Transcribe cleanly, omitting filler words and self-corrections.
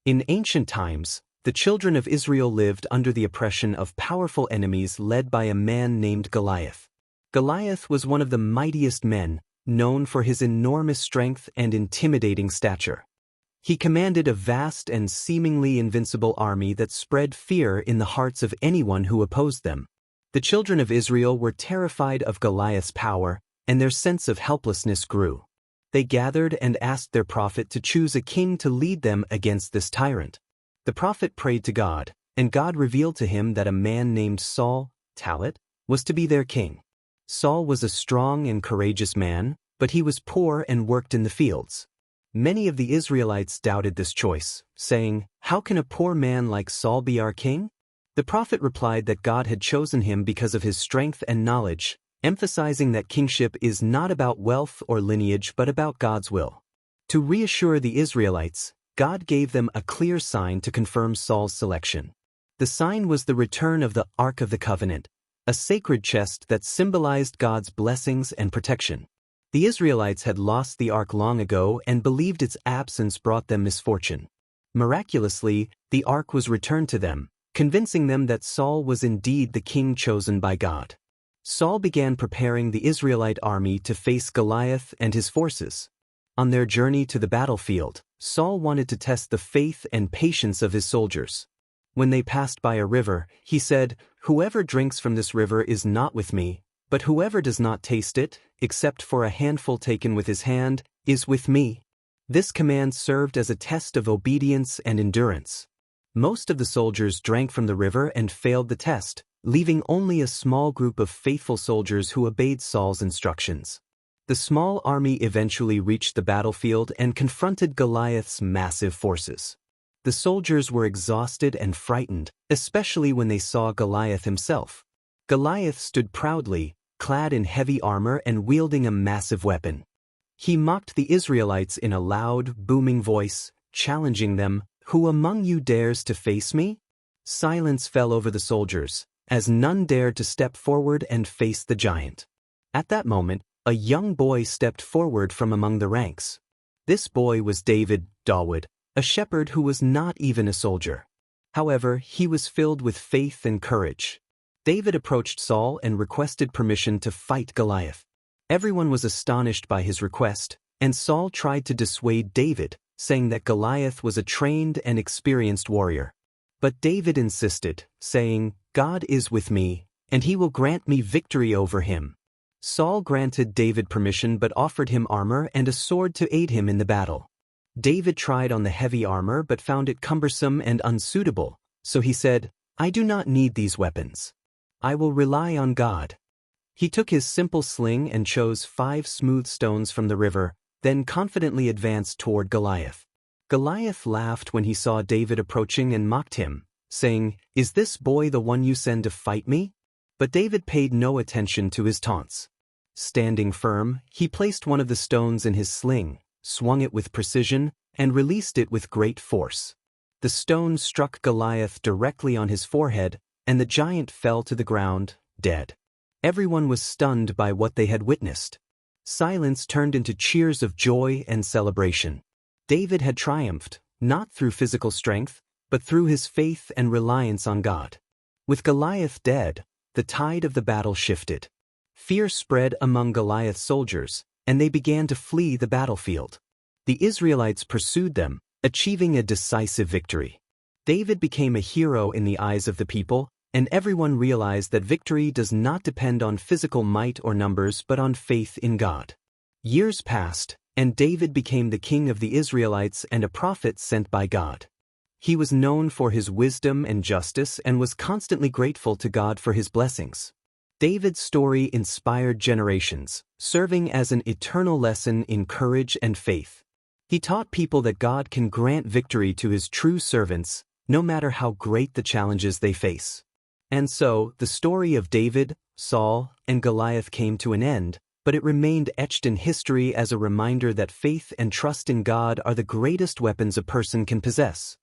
In ancient times, the children of Israel lived under the oppression of powerful enemies led by a man named Goliath. Goliath was one of the mightiest men, known for his enormous strength and intimidating stature. He commanded a vast and seemingly invincible army that spread fear in the hearts of anyone who opposed them. The children of Israel were terrified of Goliath's power, and their sense of helplessness grew. They gathered and asked their prophet to choose a king to lead them against this tyrant. The prophet prayed to God, and God revealed to him that a man named Saul, Talit, was to be their king. Saul was a strong and courageous man, but he was poor and worked in the fields. Many of the Israelites doubted this choice, saying, "How can a poor man like Saul be our king?" The prophet replied that God had chosen him because of his strength and knowledge, emphasizing that kingship is not about wealth or lineage but about God's will. To reassure the Israelites, God gave them a clear sign to confirm Saul's selection. The sign was the return of the Ark of the Covenant, a sacred chest that symbolized God's blessings and protection. The Israelites had lost the ark long ago and believed its absence brought them misfortune. Miraculously, the ark was returned to them, convincing them that Saul was indeed the king chosen by God. Saul began preparing the Israelite army to face Goliath and his forces. On their journey to the battlefield, Saul wanted to test the faith and patience of his soldiers. When they passed by a river, he said, "Whoever drinks from this river is not with me, but whoever does not taste it, except for a handful taken with his hand, is with me." This command served as a test of obedience and endurance. Most of the soldiers drank from the river and failed the test, leaving only a small group of faithful soldiers who obeyed Saul's instructions. The small army eventually reached the battlefield and confronted Goliath's massive forces. The soldiers were exhausted and frightened, especially when they saw Goliath himself. Goliath stood proudly, clad in heavy armor and wielding a massive weapon. He mocked the Israelites in a loud, booming voice, challenging them, "Who among you dares to face me?" Silence fell over the soldiers, as none dared to step forward and face the giant. At that moment, a young boy stepped forward from among the ranks. This boy was David, a shepherd who was not even a soldier. However, he was filled with faith and courage. David approached Saul and requested permission to fight Goliath. Everyone was astonished by his request, and Saul tried to dissuade David, saying that Goliath was a trained and experienced warrior. But David insisted, saying, "God is with me, and he will grant me victory over him." Saul granted David permission but offered him armor and a sword to aid him in the battle. David tried on the heavy armor but found it cumbersome and unsuitable, so he said, "I do not need these weapons. I will rely on God." He took his simple sling and chose 5 smooth stones from the river, then confidently advanced toward Goliath. Goliath laughed when he saw David approaching and mocked him, saying, "Is this boy the one you send to fight me?" But David paid no attention to his taunts. Standing firm, he placed one of the stones in his sling, swung it with precision, and released it with great force. The stone struck Goliath directly on his forehead, and the giant fell to the ground, dead. Everyone was stunned by what they had witnessed. Silence turned into cheers of joy and celebration. David had triumphed, not through physical strength, but through his faith and reliance on God. With Goliath dead, the tide of the battle shifted. Fear spread among Goliath's soldiers, and they began to flee the battlefield. The Israelites pursued them, achieving a decisive victory. David became a hero in the eyes of the people, and everyone realized that victory does not depend on physical might or numbers but on faith in God. Years passed, and David became the king of the Israelites and a prophet sent by God. He was known for his wisdom and justice and was constantly grateful to God for his blessings. David's story inspired generations, serving as an eternal lesson in courage and faith. He taught people that God can grant victory to his true servants, no matter how great the challenges they face. And so, the story of David, Saul, and Goliath came to an end, but it remained etched in history as a reminder that faith and trust in God are the greatest weapons a person can possess.